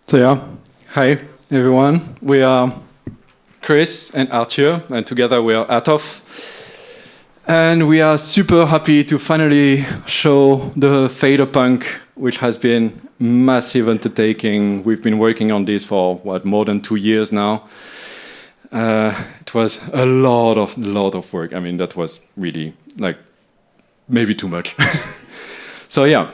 So yeah, hi everyone. We are Chris and Arthur, and together we are ATOV. And we are super happy to finally show the Faderpunk, which has been massive undertaking. We've been working on this for more than 2 years now. It was a lot of work. I mean, that was really maybe too much. So yeah.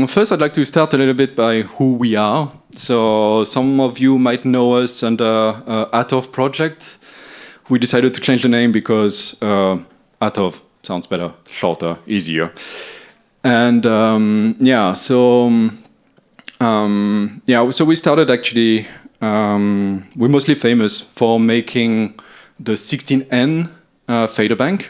First, I'd like to start a little bit by who we are. So some of you might know us under ATOV project. We decided to change the name because ATOV sounds better, shorter, easier. And so we started actually. We're mostly famous for making the 16N Faderpunk,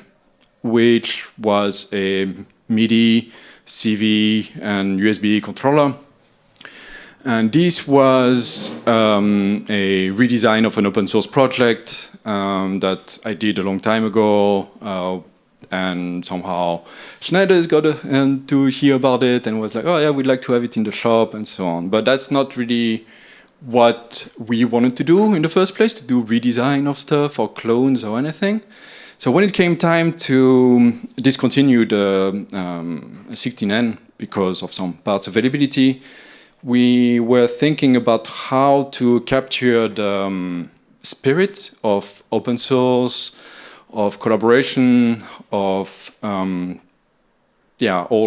which was a MIDI, CV, and USB controller. And this was a redesign of an open source project that I did a long time ago. And somehow Schneider's got to hear about it and was like, oh yeah, we'd like to have it in the shop and so on. But that's not really what we wanted to do in the first place, to do redesign of stuff or clones or anything. So when it came time to discontinue the 16N because of some parts availability, we were thinking about how to capture the spirit of open source, of collaboration, of all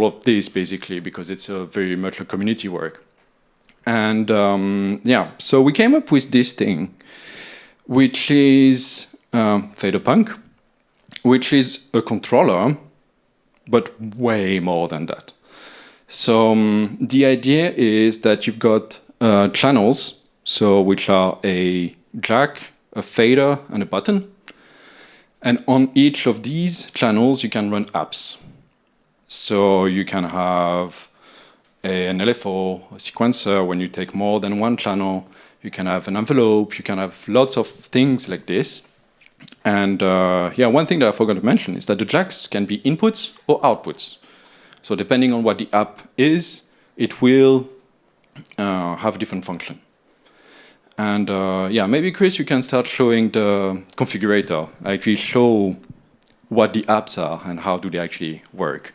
of this basically, because it's very much a community work. And so we came up with this thing, which is Faderpunk, which is a controller, but way more than that. So the idea is that you've got channels, which are a jack, a fader, and a button. And on each of these channels, you can run apps. So you can have an LFO, a sequencer. When you take more than one channel, you can have an envelope. You can have lots of things like this. And one thing that I forgot to mention is that the jacks can be inputs or outputs. So depending on what the app is, it will have a different function. And maybe Chris, you can start showing the configurator, actually show what the apps are and how do they actually work.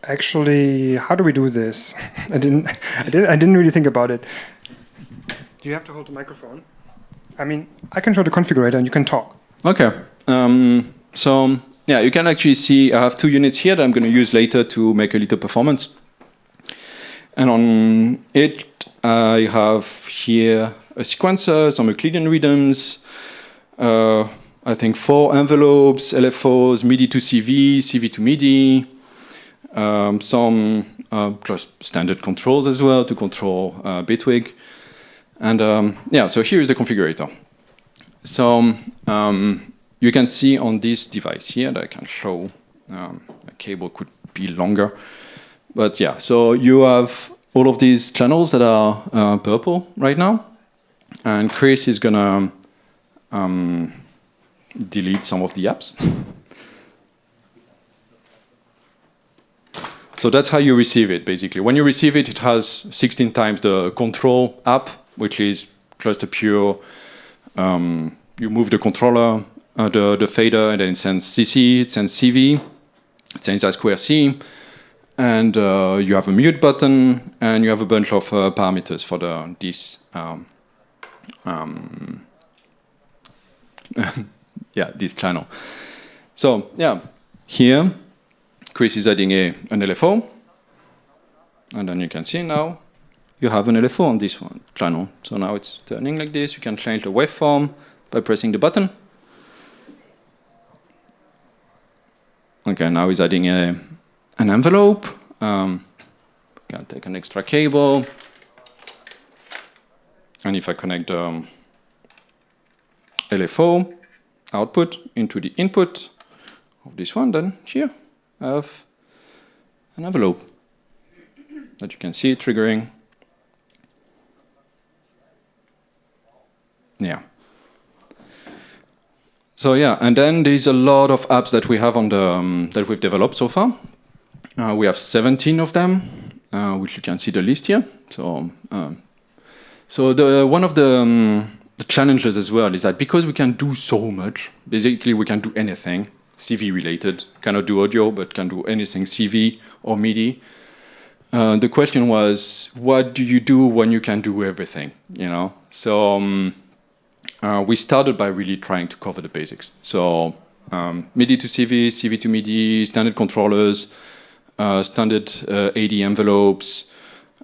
Actually, how do we do this? I didn't really think about it. Do you have to hold the microphone? I mean, I can show the configurator and you can talk. Okay. You can actually see I have 2 units here that I'm going to use later to make a little performance. And on it, I have here a sequencer, some Euclidean rhythms, I think 4 envelopes, LFOs, MIDI to CV, CV to MIDI, some just standard controls as well to control Bitwig. And so here is the configurator. So you can see on this device here that I can show, a cable could be longer. But yeah, so you have all of these channels that are purple right now. And Chris is gonna delete some of the apps. So that's how you receive it, basically. When you receive it, it has 16 times the control app, which is just a pure, you move the controller, the fader, and then it sends CC, it sends CV, it sends I2C, and you have a mute button, and you have a bunch of parameters for this this channel. So here Chris is adding an LFO, and then you can see now you have an LFO on this one channel. So now it's turning like this. You can change the waveform by pressing the button. Okay, now he's adding an envelope. Can take an extra cable, and if I connect the LFO output into the input of this one, then here I have an envelope that you can see triggering. Yeah. So and then there's a lot of apps that we have on the that we've developed so far. We have 17 of them. We which you can see the list here. So, one of the challenges as well is that because we can do so much, basically we can do anything CV related. Cannot do audio, but can do anything CV or MIDI. The question was, what do you do when you can do everything? So we started by really trying to cover the basics. So MIDI to CV, CV to MIDI, standard controllers, standard AD envelopes.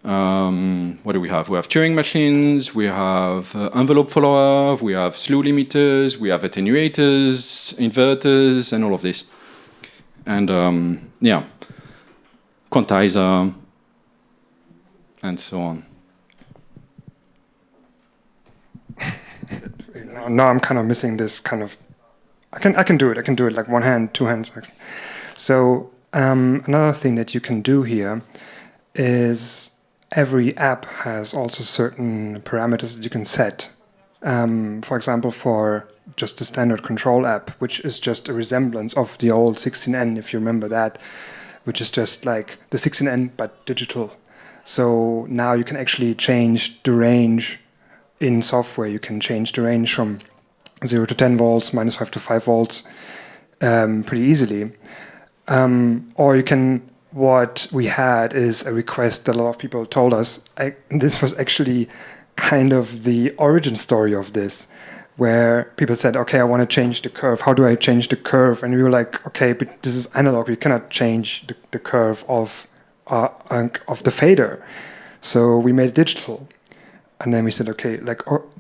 What do we have? We have Turing machines, we have envelope follower, we have slew limiters, we have attenuators, inverters, and all of this. And quantizer, and so on. Now I'm kind of missing this kind of. I can do it. I can do it like one hand, two hands. So another thing that you can do here is every app has also certain parameters that you can set. For example, for just the standard control app, which is just a resemblance of the old 16N, if you remember that, which is just like the 16N but digital. So now you can actually change the range in software. You can change the range from 0 to 10 volts, -5 to 5 volts pretty easily. Or you can, what we had is a request that a lot of people told us. This was actually kind of the origin story of this, where people said, okay, I want to change the curve. How do I change the curve? And we were like, okay, but this is analog. We cannot change the curve of the fader. So we made it digital. And then we said, okay,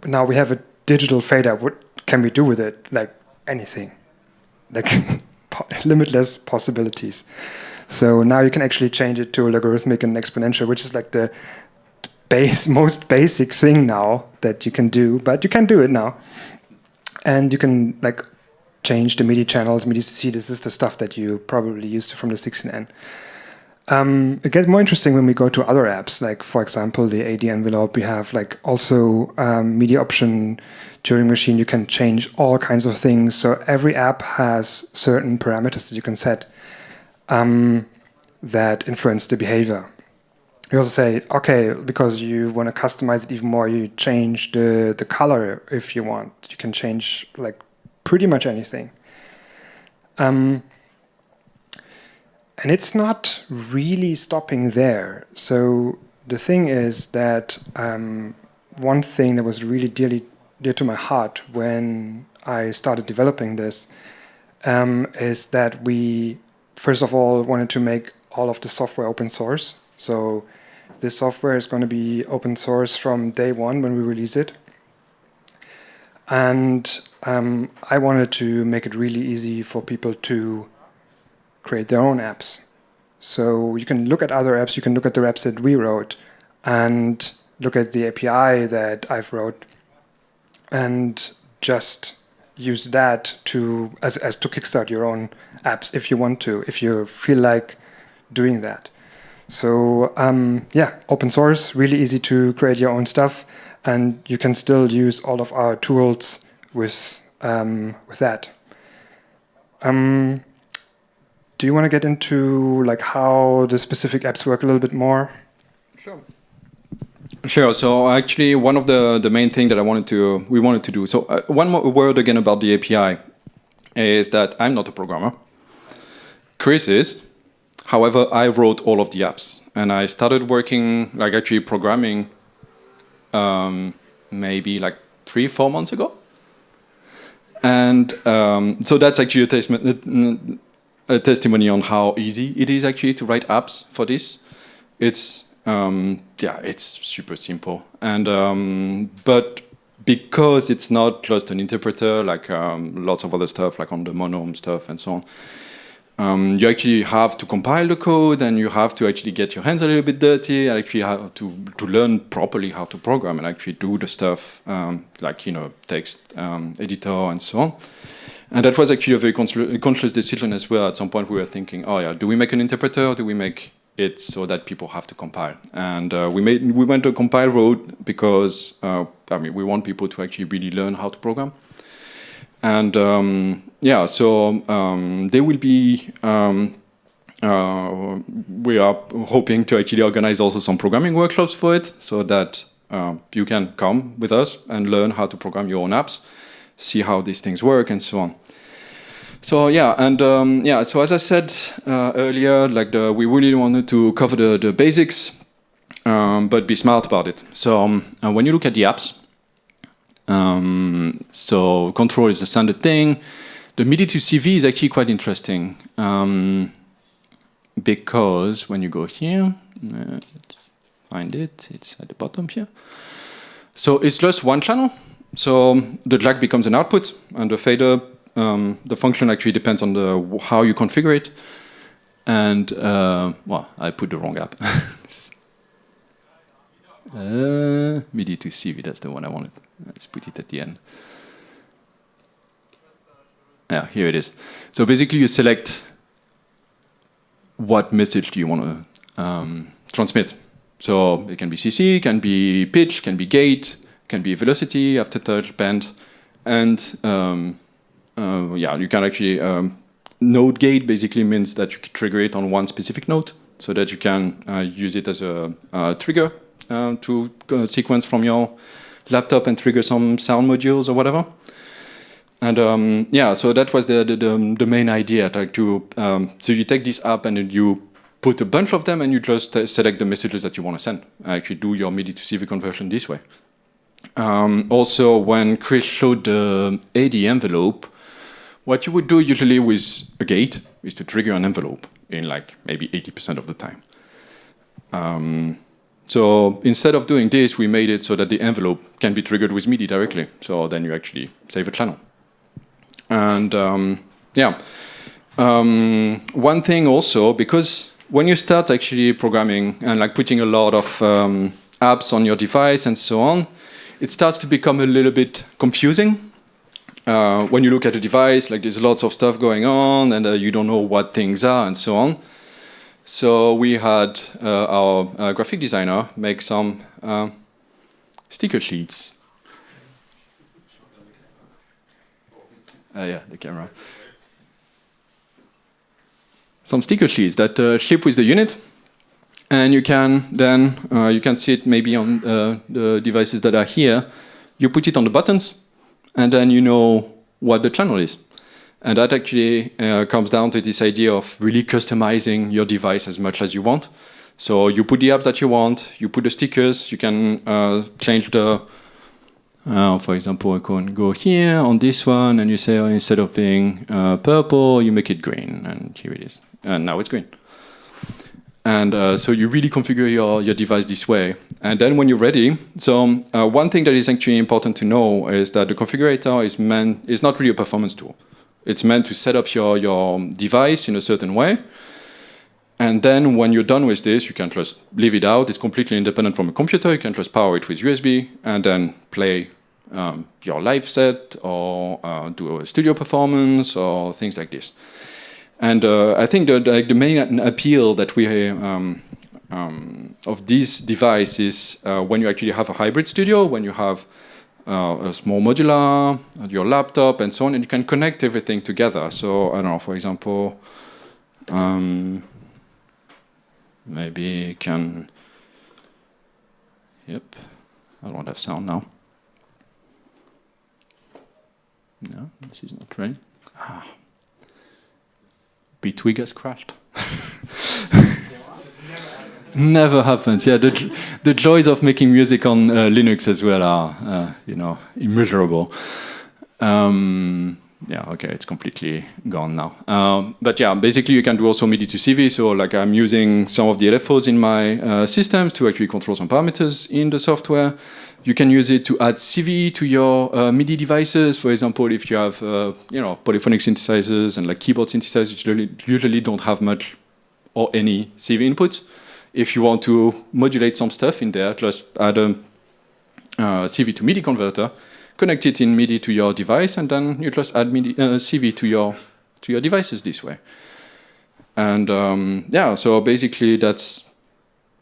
now we have a digital fader. What can we do with it? Like anything, like limitless possibilities. So now you can actually change it to logarithmic and exponential, which is like the most basic thing now that you can do, but you can do it now. And you can like change the MIDI channels, MIDI CC. This is the stuff that you probably used from the 16N. It gets more interesting when we go to other apps, like for example, the AD envelope. We have like also MIDI option, Turing machine. You can change all kinds of things. So every app has certain parameters that you can set that influence the behavior. You also say, okay, because you want to customize it even more, you change the color if you want. You can change like pretty much anything. And it's not really stopping there. So the thing is that one thing that was really dear to my heart when I started developing this is that we, first of all, wanted to make all of the software open source. So this software is going to be open source from day one when we release it. And I wanted to make it really easy for people to create their own apps. So you can look at other apps, you can look at the apps that we wrote, and look at the API that I've wrote, and just use that as to kickstart your own apps if you want to, if you feel like doing that. So open source, really easy to create your own stuff, and you can still use all of our tools with that. Do you want to get into like how the specific apps work a little bit more? Sure. So actually, one of the main thing that we wanted to do. So one more word again about the API is that I'm not a programmer. Chris is. However, I wrote all of the apps, and I started working like actually programming maybe like 3-4 months ago. And so that's actually a testimony on how easy it is actually to write apps for this. It's super simple, and but because it's not just an interpreter like lots of other stuff like on the monome stuff and so on, you actually have to compile the code, and you have to actually get your hands a little bit dirty, and actually have to learn properly how to program and actually do the stuff like text editor and so on. And that was actually a very conscious decision as well. At some point we were thinking, oh yeah, do we make an interpreter, or do we make it so that people have to compile? And we went the compile road because we want people to actually really learn how to program. And so there will be We are hoping to actually organize also some programming workshops for it, so that you can come with us and learn how to program your own apps, see how these things work, and so on. So yeah, and so as I said earlier, like we really wanted to cover the basics, but be smart about it. So when you look at the apps, so control is the standard thing. The MIDI to CV is actually quite interesting, because when you go here, let's find it, it's at the bottom here. So it's just one channel. So the jack becomes an output, and the fader, the function actually depends on how you configure it. And well, I put the wrong app. MIDI to CV, that's the one I wanted. Let's put it at the end. Yeah, here it is. So basically you select what message do you want to transmit. So it can be CC, can be pitch, can be gate, can be velocity, aftertouch, band, and yeah, you can actually node gate basically means that you can trigger it on one specific node, so that you can use it as a trigger to sequence from your laptop and trigger some sound modules or whatever. And yeah, so that was the main idea. Like to so you take this app and then you put a bunch of them and you just select the messages that you want to send. Actually do your MIDI to CV conversion this way. Also, when Chris showed the AD envelope, what you would do usually with a gate is to trigger an envelope in like maybe 80% of the time. So instead of doing this, we made it so that the envelope can be triggered with MIDI directly. So then you actually save a channel. And yeah, one thing also, because when you start actually programming and like putting a lot of apps on your device and so on, it starts to become a little bit confusing. When you look at a device, like there's lots of stuff going on and you don't know what things are and so on. So we had our graphic designer make some sticker sheets. Yeah, the camera. Some sticker sheets that ship with the unit, and you can then you can see it maybe on the devices that are here. You put it on the buttons, and then you know what the channel is. And that actually comes down to this idea of really customizing your device as much as you want. So you put the apps that you want, you put the stickers, you can change the, for example, I can go here on this one, and you say instead of being purple, you make it green, and here it is. And now it's green. And so you really configure your device this way. And then when you're ready, so one thing that is actually important to know is that the configurator is not really a performance tool. It's meant to set up your device in a certain way. And then when you're done with this, you can just leave it out. It's completely independent from a computer. You can just power it with USB and then play your live set or do a studio performance or things like this. And I think the main appeal that we of this device is when you actually have a hybrid studio, when you have a small modular, your laptop, and so on, and you can connect everything together. So I don't know, for example, maybe you can. Yep, I don't have sound now. No, this is not ready. Ah. Twig has crashed. Never happens. Yeah, the joys of making music on Linux as well are, you know, immeasurable. Yeah, okay, it's completely gone now. But yeah, basically you can do also MIDI to CV. So like I'm using some of the LFOs in my systems to actually control some parameters in the software. You can use it to add CV to your MIDI devices. For example, if you have you know, polyphonic synthesizers and like keyboard synthesizers usually don't have much or any CV inputs. If you want to modulate some stuff in there, just add a CV to MIDI converter, connect it in MIDI to your device, and then you just add MIDI, CV to your devices this way. And yeah, so basically that's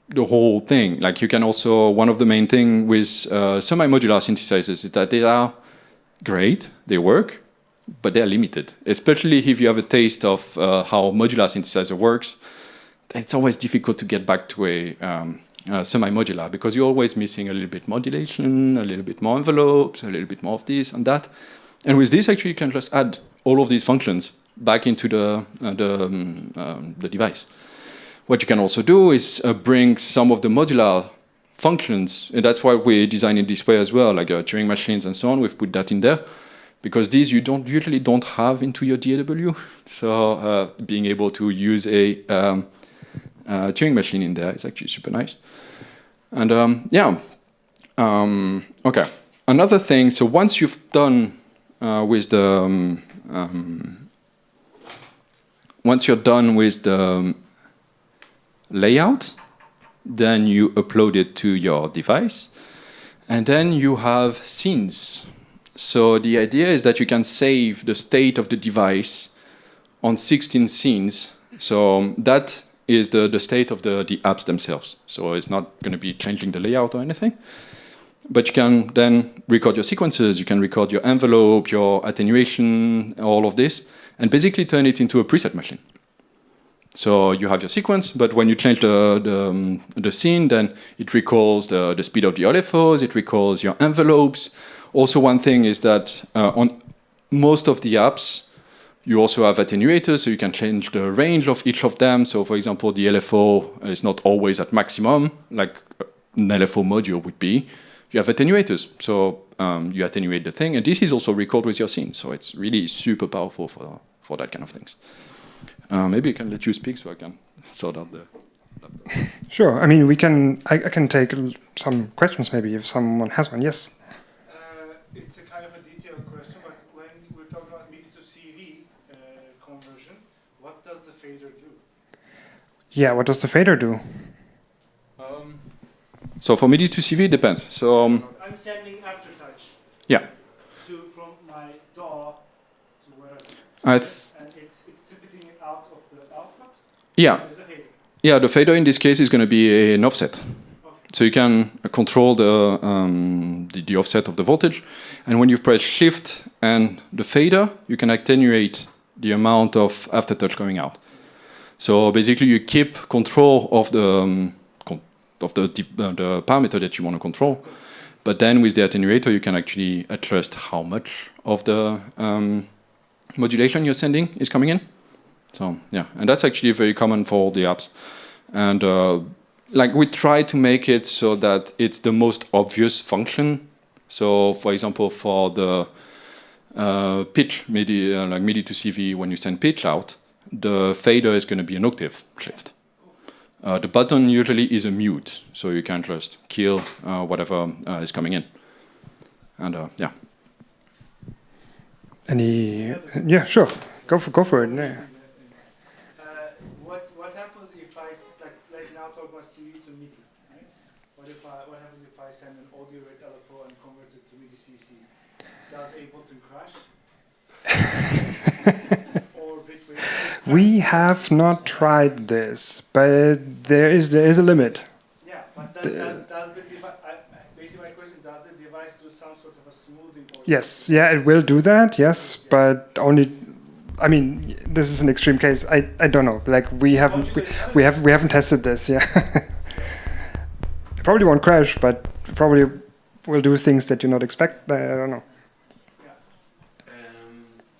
the whole thing. Like you can also, one of the main thing with semi-modular synthesizers is that they are great, they work, but they're limited. Especially if you have a taste of how modular synthesizer works, it's always difficult to get back to a semi-modular because you're always missing a little bit modulation, a little bit more envelopes, a little bit more of this and that. And with this, actually, you can just add all of these functions back into the device. What you can also do is bring some of the modular functions, and that's why we design it this way as well, like Turing machines and so on. We've put that in there because these you usually don't have into your DAW. So being able to use a Turing machine in there is actually super nice. And okay. Another thing. So once you've done with the once you're done with the layout, then you upload it to your device, and then you have scenes. So the idea is that you can save the state of the device on 16 scenes. So that is the state of the apps themselves. So it's not going to be changing the layout or anything. But you can then record your sequences, you can record your envelope, your attenuation, all of this, and basically turn it into a preset machine. So you have your sequence, but when you change the scene, then it recalls the speed of the LFOs, it recalls your envelopes. Also, one thing is that on most of the apps, you also have attenuators, so you can change the range of each of them. So, for example, the LFO is not always at maximum, like an LFO module would be. You have attenuators, so you attenuate the thing, and this is also recorded with your scene. So it's really super powerful for that kind of things. Maybe I can let you speak so I can sort out the laptop. Sure. I mean, I can take some questions maybe if someone has one. Yes. It's a kind of a detailed question, but when we're talking about MIDI to CV conversion, what does the fader do? Yeah. What does the fader do? So for MIDI to CV, it depends. So I'm sending aftertouch. Yeah. From my DAW to wherever. And it's spitting it out of the output. Yeah. There's a fader. Yeah, the fader in this case is going to be an offset. Okay. So you can control the offset of the voltage, and when you press Shift and the fader, you can attenuate the amount of aftertouch going out. So basically, you keep control of the parameter that you want to control, but then with the attenuator, you can actually adjust how much of the modulation you're sending is coming in. So yeah, and that's actually very common for all the apps. And like we try to make it so that it's the most obvious function. So for example, for the pitch MIDI, like MIDI to CV, when you send pitch out, the fader is going to be an octave shift. The button usually is a mute, so you can just kill whatever is coming in. And yeah. Yeah, sure. Go for it. Yeah. What happens if I like now talk about CV to MIDI, right? What happens if I send an audio rate LFO and convert it to MIDI CC? Does Ableton crash? Or bitrate? We have not tried this, but there is a limit. Yeah, but does the device? Basically, my question: does the device do some sort of a smoothing? Yes, yeah, it will do that. Yes, but only. I mean, this is an extreme case. I don't know. Like we haven't tested this. Yeah, it probably won't crash, but probably will do things that you not expect. I don't know.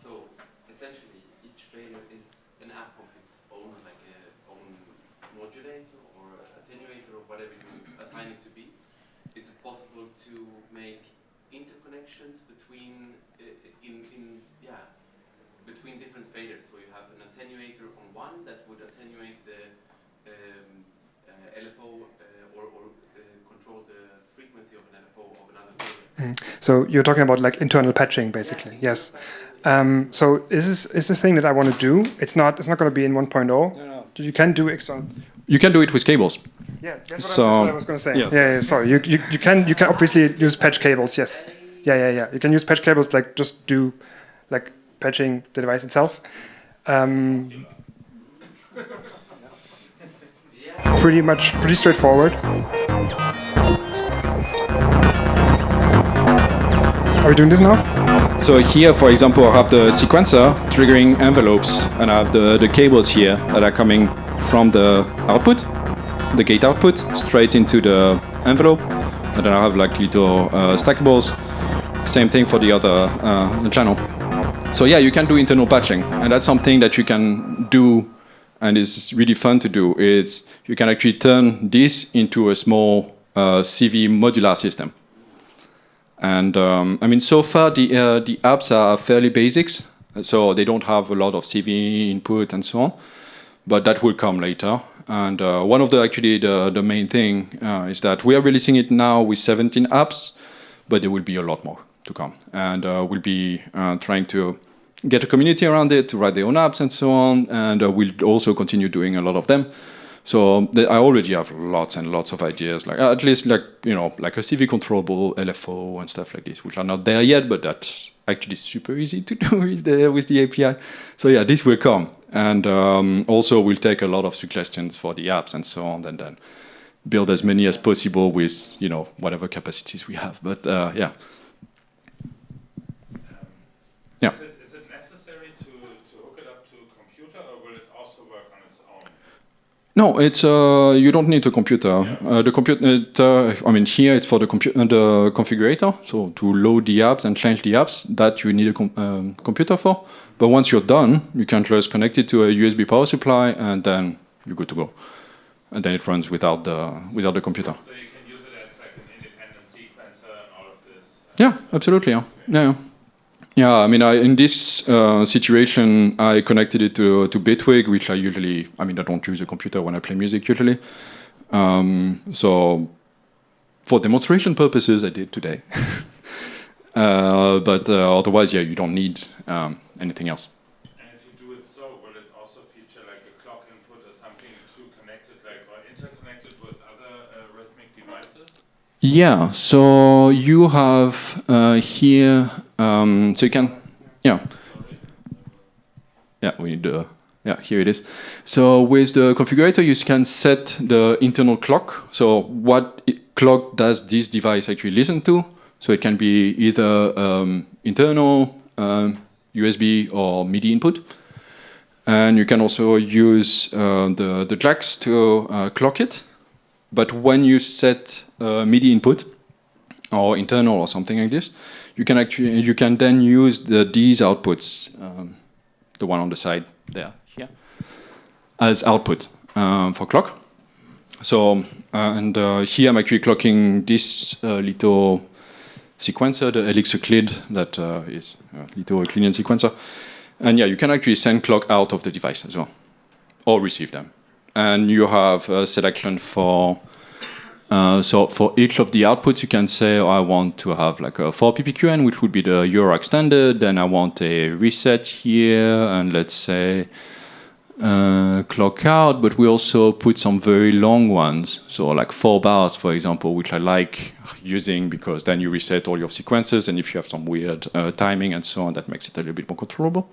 So essentially, each fader is an app of its own, like own modulator or attenuator or whatever you assign it to be. Is it possible to make interconnections between between different faders? So you have an attenuator on one that would attenuate the LFO or control the frequency of an LFO of another fader. So you're talking about like internal patching, basically. Yeah. Yes. So is this thing that I want to do? It's not going to be in 1.0. No. You can do external. You can do it with cables. Yeah, that's So- what I was going to say. yeah. Yeah. Sorry, you can obviously use patch cables. Yes. Yeah. You can use patch cables, like just do like patching the device itself. Pretty straightforward. Are we doing this now? So here, for example, I have the sequencer triggering envelopes, and I have the cables here that are coming from the output, the gate output, straight into the envelope, and then I have like little stackables. Same thing for the other channel. So yeah, you can do internal patching, and that's something that you can do, and it's really fun to do. It's you can actually turn this into a small CV modular system. And I mean, so far the apps are fairly basics, so they don't have a lot of CV input and so on. But that will come later. And one of the main thing is that we are releasing it now with 17 apps, but there will be a lot more to come. And we'll be trying to get a community around it to write their own apps and so on. And we'll also continue doing a lot of them. So I already have lots and lots of ideas, like at least like like a CV controllable LFO and stuff like this, which are not there yet, but that's actually super easy to do with the API. So yeah, this will come, and also we'll take a lot of suggestions for the apps and so on, and then build as many as possible with whatever capacities we have. But yeah. Yeah. Is it necessary to hook it up to a computer, or will it also work on its own? No, it's you don't need a computer. The computer, I mean, here it's for the configurator, so to load the apps and change the apps. That you need a computer for. But once you're done, you can just connect it to a USB power supply, and then you're good to go. And then it runs without the computer. So you can use it as like an independent sequencer and all of this. Yeah, absolutely. Yeah. Yeah, I mean, in this situation, I connected it to Bitwig, which I don't use a computer when I play music usually. So for demonstration purposes, I did today. But otherwise, yeah, you don't need anything else. And if you do it so, will it also feature like a clock input or something to connect it or interconnect it with other rhythmic devices? Yeah, so you have here, so you can, yeah, we need here it is. So with the configurator, you can set the internal clock. So what clock does this device actually listen to? So it can be either internal, USB or MIDI input. And you can also use the jacks to clock it. But when you set MIDI input or internal or something like this, you can then use these outputs, the one on the side there, here, as output for clock. So here I'm actually clocking this little sequencer, the LX Euclid, that is a little Euclidean sequencer. And yeah, you can actually send clock out of the device as well, or receive them. And you have a selection for, so for each of the outputs, you can say, I want to have like a 4 PPQN, which would be the URAC standard. Then I want a reset here, and let's say clock out. But we also put some very long ones, so like 4 bars, for example, which I like using because then you reset all your sequences, and if you have some weird timing and so on, that makes it a little bit more controllable.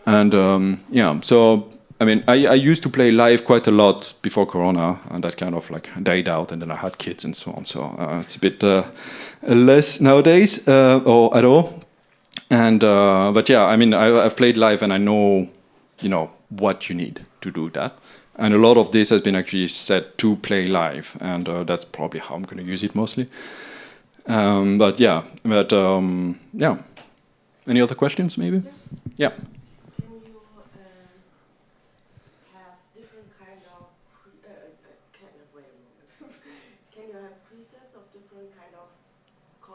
And yeah, so I mean, I used to play live quite a lot before Corona, and that kind of like died out, and then I had kids and so on. So it's a bit less nowadays, or at all. And but yeah, I mean, I've played live, and I know, what you need to do that. And a lot of this has been actually set to play live, and that's probably how I'm going to use it mostly. But yeah, yeah. Any other questions, maybe? Yeah.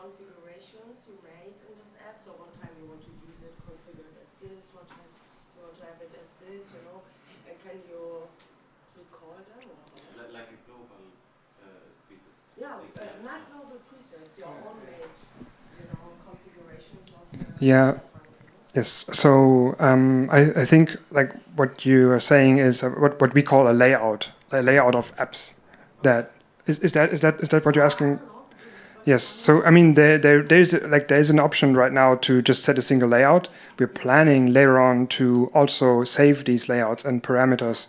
configurations you made in this app? So one time you want to use it configured as this, one time you want to have it as this, and can you recall them? Or? Like a global preset? Yeah, not global presets, your own made, configurations of the Yeah. Yes. So I think like what you are saying is what we call a layout of apps. That is that what you're asking? Yes. So I mean there's an option right now to just set a single layout. We're planning later on to also save these layouts and parameters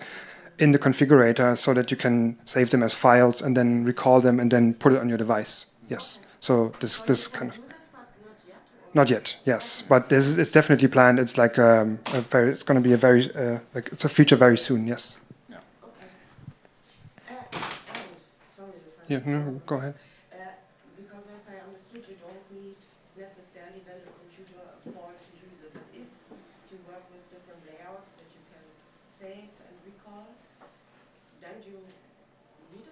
in the configurator so that you can save them as files and then recall them and then put it on your device. Yes. So this kind of. Not yet, yes, but it's definitely planned. It's like it's going to be a very like it's a feature very soon. Yes. Okay. And, sorry if I... Yeah. No. Go ahead. Because as I understood, you don't need necessarily then a computer for to use it. But if you work with different layouts that you can save and recall, then you need a computer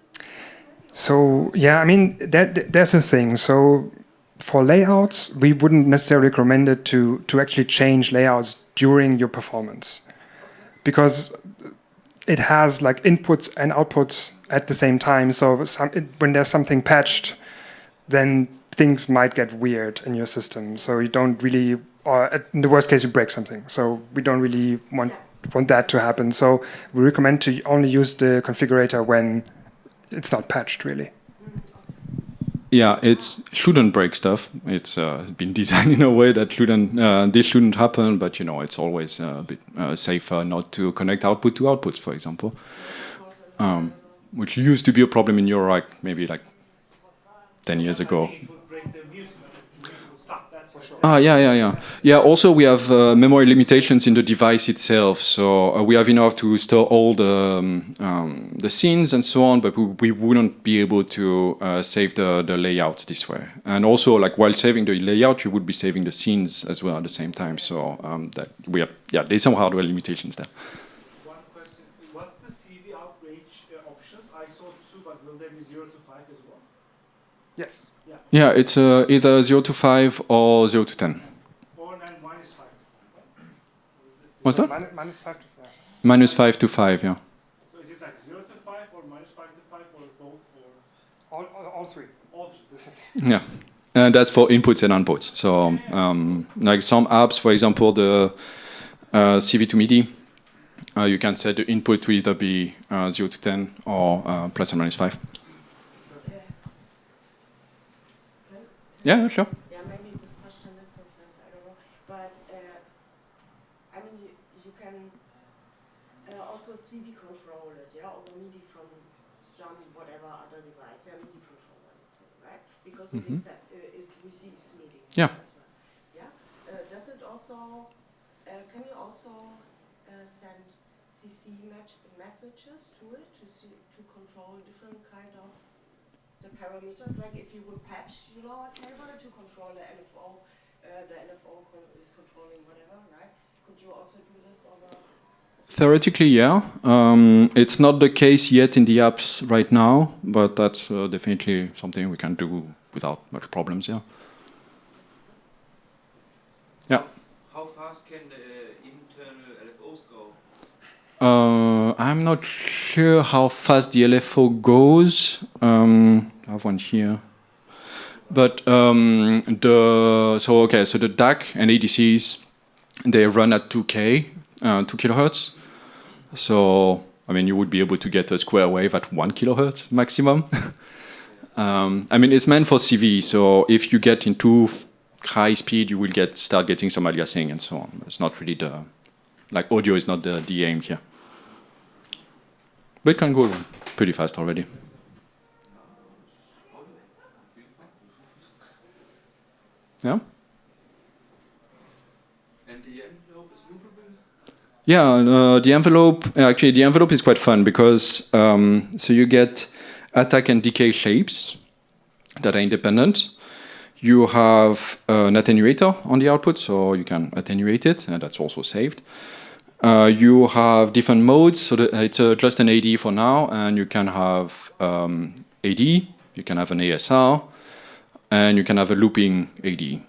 maybe? So yeah, I mean there's a thing. So for layouts, we wouldn't necessarily recommend it to actually change layouts during your performance, because it has like inputs and outputs at the same time. So when there's something patched, then things might get weird in your system. So you don't really, or in the worst case, you break something. So we don't really want that to happen. So we recommend to only use the configurator when it's not patched, really. Yeah, it shouldn't break stuff. It's been designed in a way that this shouldn't happen, but you know, it's always a bit safer not to connect output to outputs, for example, which used to be a problem in your rack maybe like 10 years ago. It would break the music, but the music would stop, that's for sure. Yeah, also we have memory limitations in the device itself. So we have enough to store all the scenes and so on, but we wouldn't be able to save the layouts this way. And also, like while saving the layout, you would be saving the scenes as well at the same time. So that we have, there's some hardware limitations there. One question, what's the CV outrage options? I saw 2, but will they be 0 to 5 as well? Yes. Yeah, it's either 0 to 5 or 0 to 10. Or then minus 5 to 5, right? What's that? Minus 5 to 5. Minus 5 to 5, yeah. So is it like 0 to 5 or minus 5 to 5 or both or? All three. All 3. Yeah, and that's for inputs and outputs. So, like some apps, for example, the CV to MIDI, you can set the input to either be 0 to 10 or plus or minus 5. Yeah, sure. Yeah, maybe this question makes no sense, I don't know. But, I mean, you can also CV control it, yeah, over MIDI from some whatever other device, yeah, MIDI controller, let's say, right? Because it receives MIDI Yeah. as well. Yeah? Does it also, can you also send CC messages to it to control different kind of the parameters, like if you would patch, you know, a cable to control the NFO is controlling whatever, right? Could you also do this over? Theoretically, yeah. It's not the case yet in the apps right now, but that's definitely something we can do without much problems, yeah. Yeah. How fast can the internal LFOs go? I'm not sure how fast the LFO goes. I have one here. But so the DAC and ADCs, they run at 2K, 2 kilohertz. So, I mean, you would be able to get a square wave at 1 kilohertz maximum. I mean, it's meant for CV, so if you get into high speed, you will start getting some aliasing and so on. It's not really like audio is not the aim here. But it can go pretty fast already. Yeah? And the envelope is loopable? Yeah, the envelope is quite fun because so you get attack and decay shapes that are independent. You have an attenuator on the output, so you can attenuate it, and that's also saved. You have different modes, so it's just an AD for now, and you can have AD, you can have an ASR, and you can have a looping AD.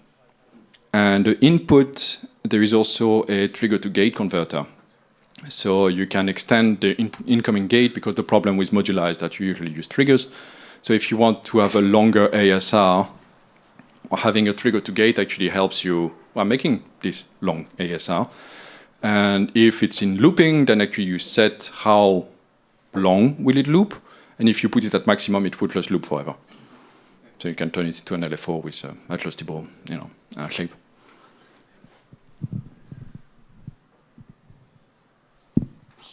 And the input, there is also a trigger to gate converter. So you can extend the incoming gate, because the problem with modular is that you usually use triggers. So if you want to have a longer ASR, having a trigger to gate actually helps you making this long ASR. And if it's in looping, then actually you set how long will it loop. And if you put it at maximum, it will just loop forever. So you can turn it into an LFO with adjustable, shape.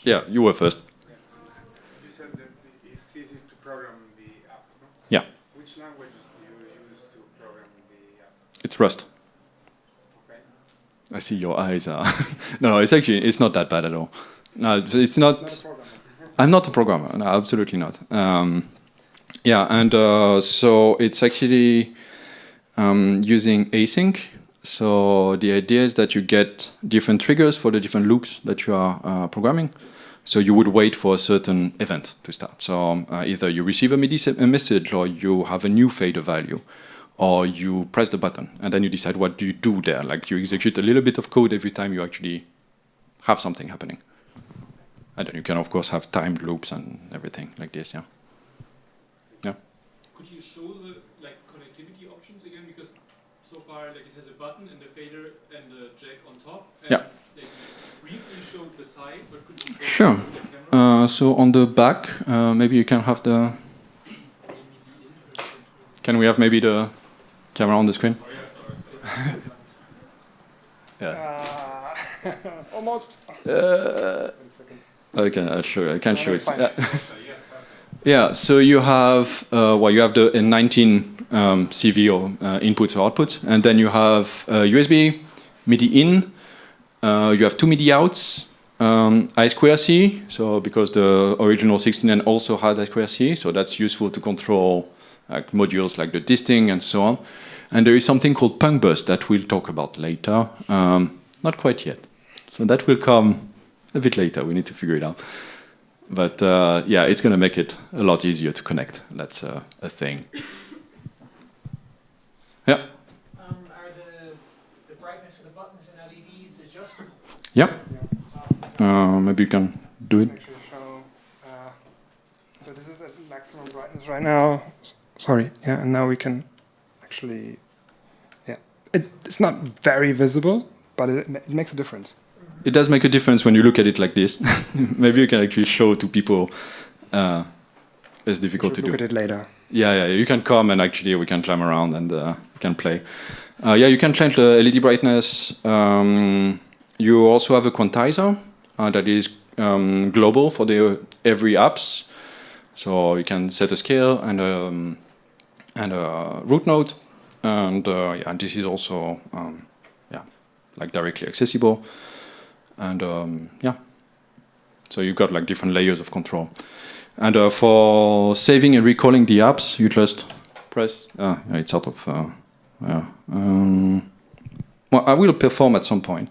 Yeah, you were first. You said that it's easy to program the app, no? Yeah. Which language do you use to program the app? It's Rust. I see your eyes are. No, it's not that bad at all. No, it's not. I'm not a programmer. No, absolutely not. Yeah, and so it's actually using async. So the idea is that you get different triggers for the different loops that you are programming. So you would wait for a certain event to start. So either you receive a message, or you have a new fader value, or you press the button, and then you decide what do you do there. Like you execute a little bit of code every time you actually have something happening. And then you can, of course, have timed loops and everything like this, yeah. Yeah. Could you show the connectivity options again? Because so far it has a button and the fader and the jack on top. And yeah. Briefly showed the side, but could you show sure. the camera? So on the back, maybe you can have the... Can we have maybe the camera on the screen? Oh, yeah. Almost. Okay, sure, I can show it. Fine. Yeah. Yeah, so you have you have the 19 CV or inputs or outputs, and then you have USB, MIDI in. You have two MIDI outs, I2C. So because the original 16N also had I2C, so that's useful to control modules like the disting and so on. And there is something called Punk Bus that we'll talk about later. Not quite yet. So that will come a bit later. We need to figure it out. But yeah, it's going to make it a lot easier to connect. That's a thing. Yeah. Are the brightness of the buttons and LEDs adjustable? Yeah. Maybe you can do it. Actually show, so this is at maximum brightness right now. Sorry. Yeah, and now we can actually. Yeah, it's not very visible, but it makes a difference. It does make a difference when you look at it like this. Maybe you can actually show to people. It's difficult to do. Look at it later. Yeah, you can come and actually we can climb around and we can play. Yeah, you can change the LED brightness. You also have a quantizer that is global for every apps. So you can set a scale and a root node, and yeah, this is also directly accessible. And yeah, so you've got different layers of control. And for saving and recalling the apps, you just press. Yeah, it's out of. Yeah. Well, I will perform at some point.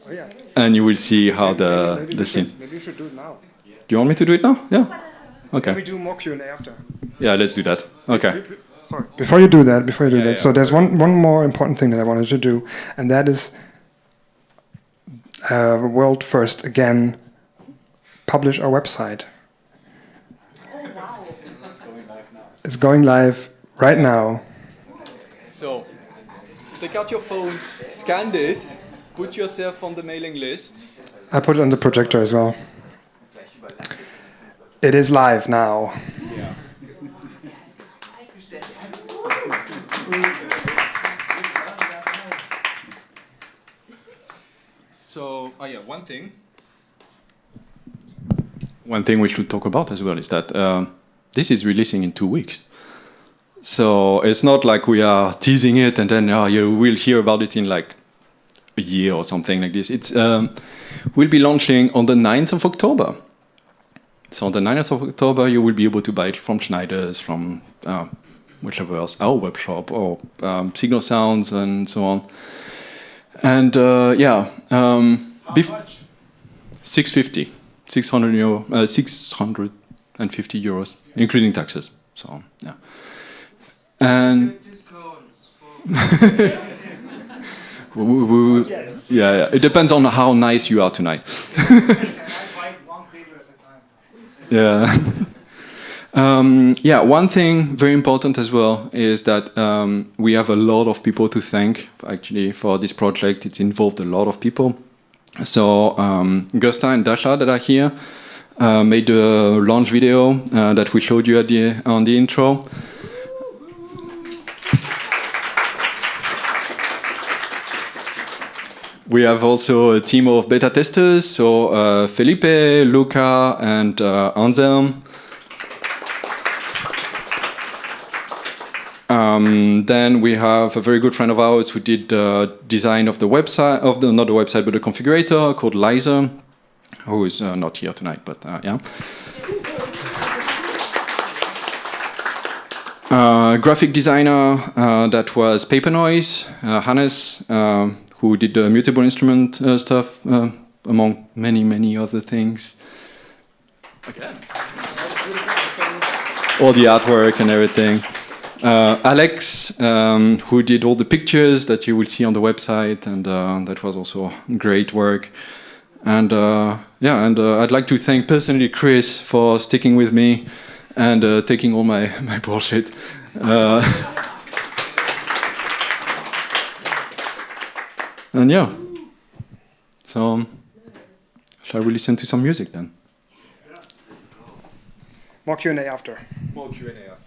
Oh, yeah. And you will see how the scene. Maybe you should do it now. Do you want me to do it now? Yeah. Okay. Can we do more Q&A after? Yeah, let's do that. Okay. Sorry. Before you do that, Yeah. so there's one more important thing that I wanted to do, and that is world first again. Publish our website. Oh, wow. It's going live right now. So, take out your phone, scan this, put yourself on the mailing list. I put it on the projector as well. It is live now. Yeah. So, one thing we should talk about as well is that this is releasing in 2 weeks. So it's not like we are teasing it and then you will hear about it in a year or something like this. It's we'll be launching on the 9th of October. So on the 9th of October, you will be able to buy it from Schneider's, from whichever else, our web shop, or Signal Sounds and so on. And yeah, How much? 650, 600 euro, 650 euros, including taxes. So yeah. And Discounts yeah, it depends on how nice you are tonight. Can I buy one fader at a time? Yeah. Yeah, one thing very important as well is that we have a lot of people to thank actually for this project. It's involved a lot of people. So Gusta and Dasha that are here made the launch video that we showed you on the intro. We have also a team of beta testers, so Felipe, Luca, and Anselm. Then we have a very good friend of ours who did design of the website, not the website, but the configurator, called Liza, who is not here tonight, but yeah. Graphic designer, that was Paper Noise, Hannes, who did the mutable instrument stuff, among many, many other things. Again. All the artwork and everything. Alex, who did all the pictures that you will see on the website, and that was also great work. And yeah, and I'd like to thank personally Chris for sticking with me and taking all my bullshit. And yeah, so shall we listen to some music then? More Q&A after. More Q&A after.